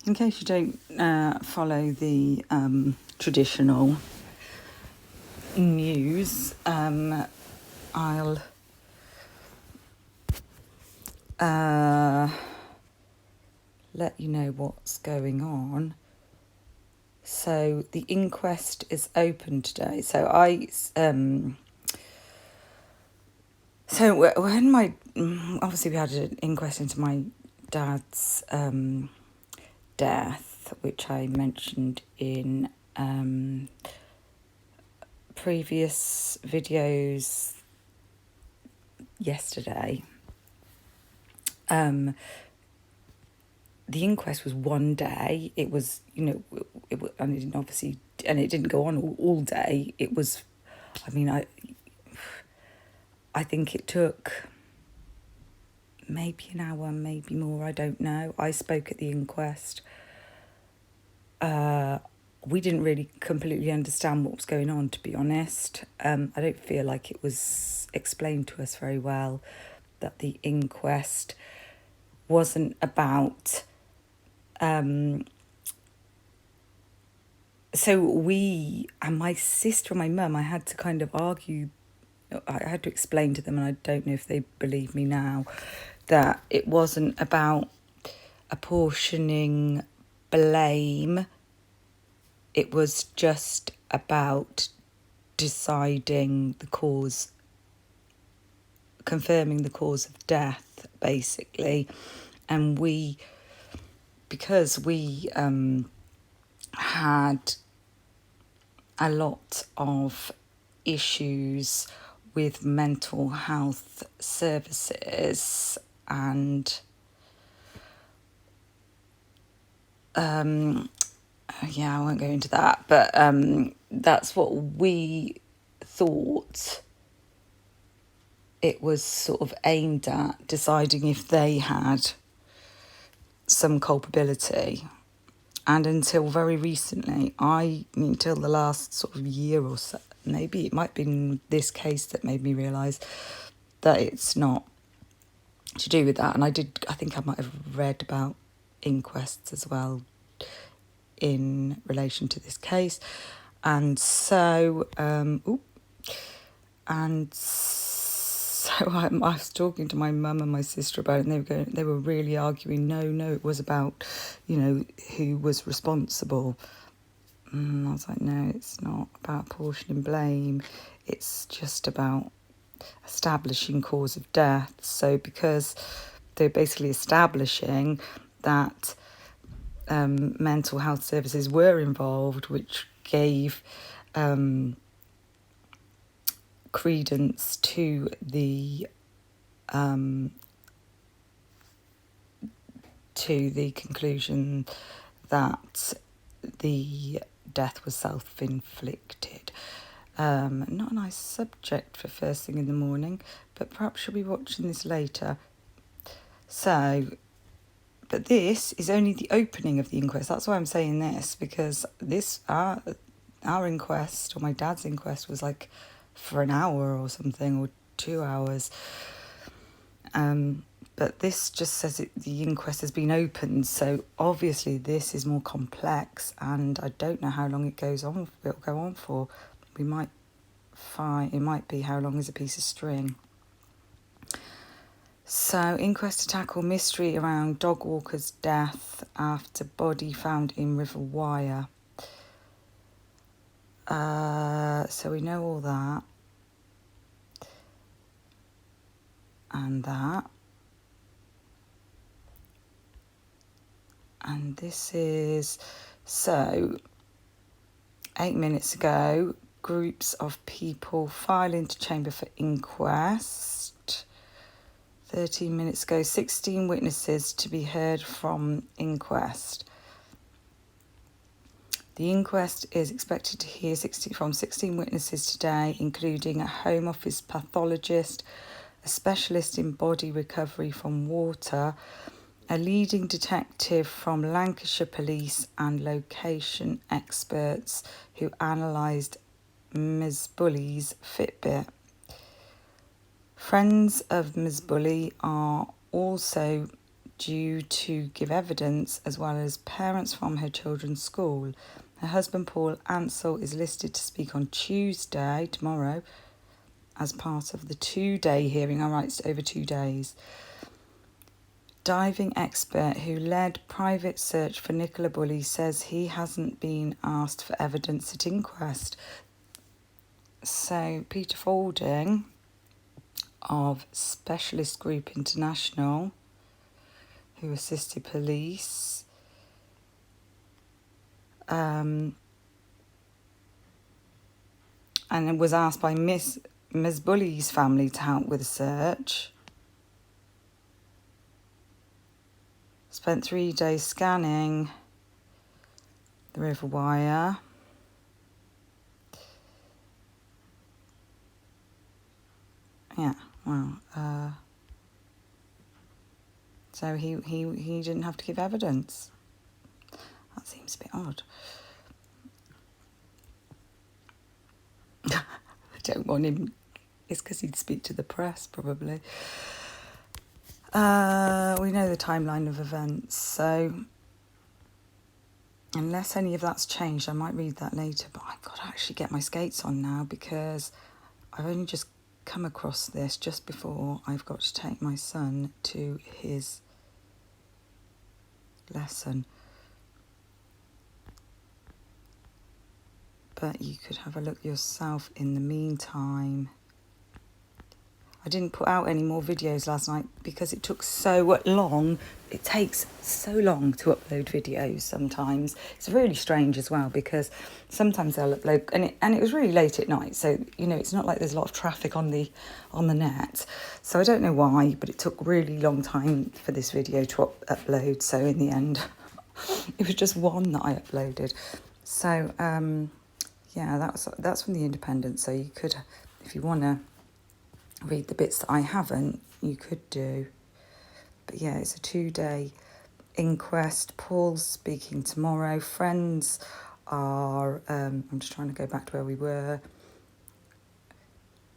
In case you don't follow the traditional news, I'll let you know what's going on. So the inquest is open today. So when obviously we had an inquest into my dad's death, which I mentioned in previous videos yesterday. The inquest was one day. It was, and it didn't go on all day. It was, I think it took maybe an hour, maybe more, I don't know. I spoke at the inquest. We didn't really completely understand what was going on, to be honest. I don't feel like it was explained to us very well that the inquest wasn't about... So we, and my sister and my mum, I had to kind of argue, I had to explain to them, and I don't know if they believe me now, that it wasn't about apportioning blame. It was just about deciding the cause, confirming the cause of death, basically. And because we had a lot of issues with mental health services, and I won't go into that, but that's what we thought it was sort of aimed at, deciding if they had some culpability. And until very recently, until the last sort of year or so, maybe it might have been this case that made me realise that it's not to do with that. And I think I might have read about inquests as well in relation to this case. And so, I was talking to my mum and my sister about it, and they were really arguing, no, it was about, who was responsible. And I was like, no, it's not about apportioning blame. It's just about establishing cause of death. So because they're basically establishing that mental health services were involved, which gave credence to the conclusion that the death was self-inflicted. Not a nice subject for first thing in the morning, but perhaps you'll be watching this later. So, but this is only the opening of the inquest. That's why I'm saying this, because our inquest, or my dad's inquest, was like for an hour or something, or 2 hours. But this just says the inquest has been opened, so obviously this is more complex, and I don't know how long it'll go on for. We might find, it might be how long is a piece of string. So, inquest to tackle mystery around dog walker's death after body found in River Wyre. So we know all that. And that. And this is, so 8 minutes ago, groups of people file into chamber for inquest. 13 minutes ago, 16 witnesses to be heard from inquest. The inquest is expected to hear from 16 witnesses today, including a Home Office pathologist, a specialist in body recovery from water, a leading detective from Lancashire Police, and location experts who analysed Ms. Bulley's Fitbit. Friends of Ms. Bulley are also due to give evidence, as well as parents from her children's school. Her husband, Paul Ansell, is listed to speak on Tuesday, tomorrow, as part of the 2-day hearing. All right, it's over 2 days. Diving expert who led private search for Nicola Bulley says he hasn't been asked for evidence at inquest. So Peter Faulding of Specialist Group International, who assisted police, and was asked by Ms. Bulley's family to help with the search. Spent 3 days scanning the river wire. Yeah, well, so he didn't have to give evidence. That seems a bit odd. I don't want him. It's because he'd speak to the press, probably. We know the timeline of events, so unless any of that's changed, I might read that later. But I've got to actually get my skates on now, because I've only just come across this just before I've got to take my son to his lesson. But you could have a look yourself in the meantime. I didn't put out any more videos last night because it took so long. It takes so long to upload videos sometimes. It's really strange as well, because sometimes they'll upload, and it was really late at night, so it's not like there's a lot of traffic on the net. So I don't know why, but it took really long time for this video to upload. So in the end, it was just one that I uploaded. So yeah, that's from the Independent. So you could, if you want to read the bits that I haven't, you could do. But yeah, it's a 2-day inquest. Paul's speaking tomorrow. Friends are, I'm just trying to go back to where we were.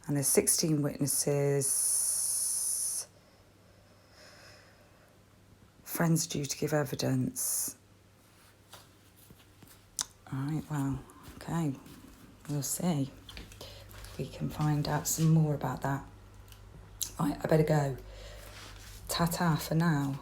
And there's 16 witnesses. Friends due to give evidence. All right, well, okay. We'll see if we can find out some more about that. Right, I better go. Ta-ta for now.